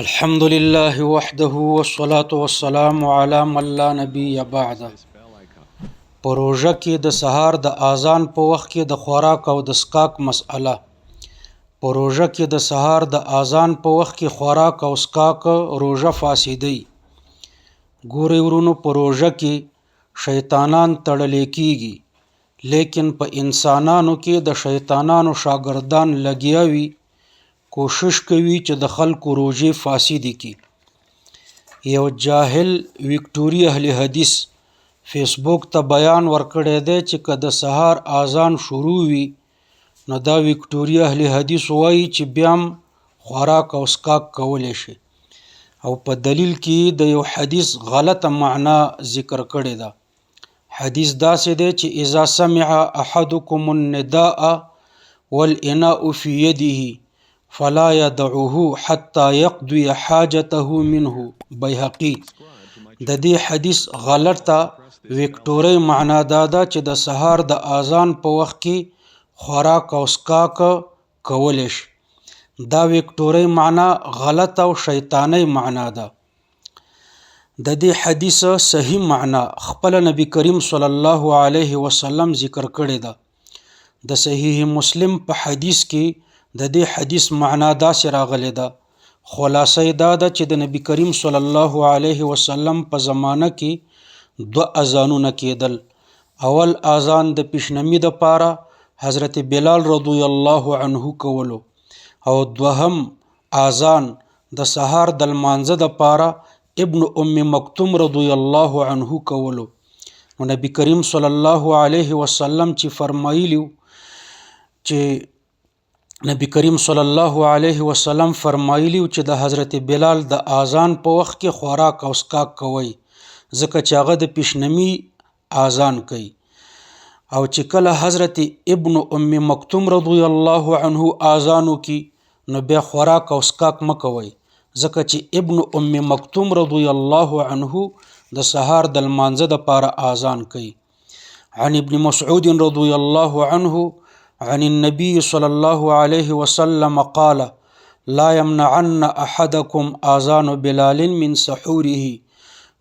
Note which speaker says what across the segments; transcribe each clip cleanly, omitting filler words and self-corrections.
Speaker 1: الحمد لله وحده والصلاة والسلام على من لا نبي بعد. په روژه کې د سهار د اذان په وخت کې د خوراک او د څښاک مسئله. په روژه کې د سهار د اذان په وخت کې خوراک او څښاک روژه فاسدوي. ګورئ ورونو، په روژه کې شیطانان تړلی کیږي، لیکن په انسانانو کې د شیطانانو شاګردان لګیا وي، کوشش کوي چې د خلکو روژې فاسدې کړي. یو جاهل ویکټوري اهل حدیث فیسبوک ته بیان ورکړی دی چې که د سهار اذان شروع وي نو دا ویکټوري اهل حدیث وایي چې بیا هم خوراک او څښاک کولی شي، او په دلیل کې د یو حدیث غلطه معنا ذکر کړې ده. حدیث داسې دی چې اذا سمع احدکم النداء والاناء فی یده فلا يدعوه حتى يقضي حاجته منه. بیهقي. د دې حدیث غلطه ویکټوري معنا دا ده چې د سهار د اذان په وخت کې خوراک او څښاک کولی شي. دا ویکټوري معنا غلطه او شیطانی معنا ده. د دې حدیث صحیح معنا خپل نبی کریم صلی الله علیه وسلم ذکر کړی ده. د صحیح مسلم په حدیث کې د دې حدیث معنا داسې راغلی ده. خلاصه دا ده چې د نبی کریم صلی الله علیه وسلم په زمانه کې 2 اذانونه کېدل. اول اذان د پیشنمي دپاره حضرت بلال رضی الله عنه کولو، او دوهم اذان د سهار د لمانځه دپاره ابن ام مکتوم رضی الله عنه کولو. نو نبی کریم صلی الله علیه وسلم چې فرمایلیو چې د حضرت بلال د اذان په وخت کې خوراک او څښاک کوي، ځکه چې هغه د پیشنمي اذان کوي. او چې کله حضرت ابن ام مکتوم رضی الله عنه اذان وکي نو بیا خوراک او څښاک مه کوئ، ځکه چې ابن ام مکتوم رضی الله عنه د سهار د لمانځه دپاره اذان کوي. عن ابن مسعود رضی الله عنه عن النبي صلى الله عليه وسلم قال لا يمنعن أحدكم آذان بلال من سحوره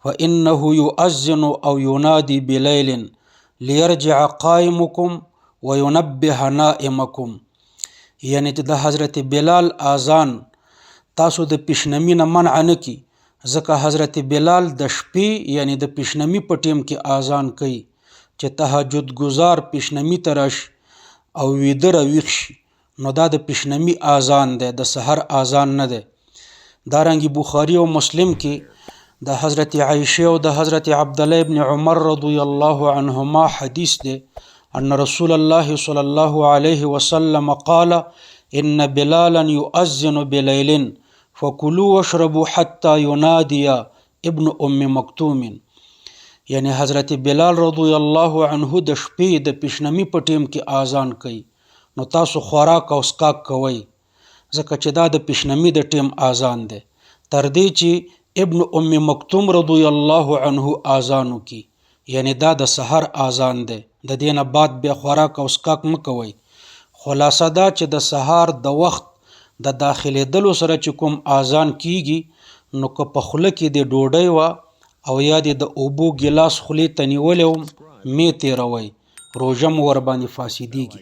Speaker 1: فإنه يؤذن أو ينادي بليل ليرجع قائمكم وينبه نائمكم. یعنی چې د حضرت بلال اذان تاسو د پیشنمي نه منع نه کی، ځکه حضرت بلال د شپې یعنی د پیشنمي په ټیم کې اذان کوي چې تهجد گزار پیشنمي ته راشي او ویده راویښ شي، نو دا د پیشنمي اذان دی، د سحر اذان نه دی. دارنګې بخاري او مسلم کې د حضرت عایشه او د حضرت عبدالله ابن عمر رضی الله عنهما حدیث دی ان رسول الله صلی الله علیه وسلم قال ان بلالا يؤذن بلیل فکلوا واشربوا حتى ينادي ابن ام مکتوم. یعنی حضرت بلال رضی الله عنه د شپې د پیشنمي په ټیم کې اذان کوي، نو تاسو خوراک او څښاک کوئ، ځکه چې دا د پیشنمي د ټیم اذان دی، تر دې چې ابن ام مکتوم رضی الله عنه اذان وکي، یعنی دا د سحر اذان دی. د دې نه بعد بیا خوراک او څښاک مه کوئ. خلاصه دا چې د سهار د وخت د داخلېدلو سره چې کوم اذان کیږي، نو که په خوله کې د ډوډۍ وه او یا د اوبو ګیلاس خولې ته نیولی وم، مې تېروئ، روژه مو ورباندې فاسدېږي.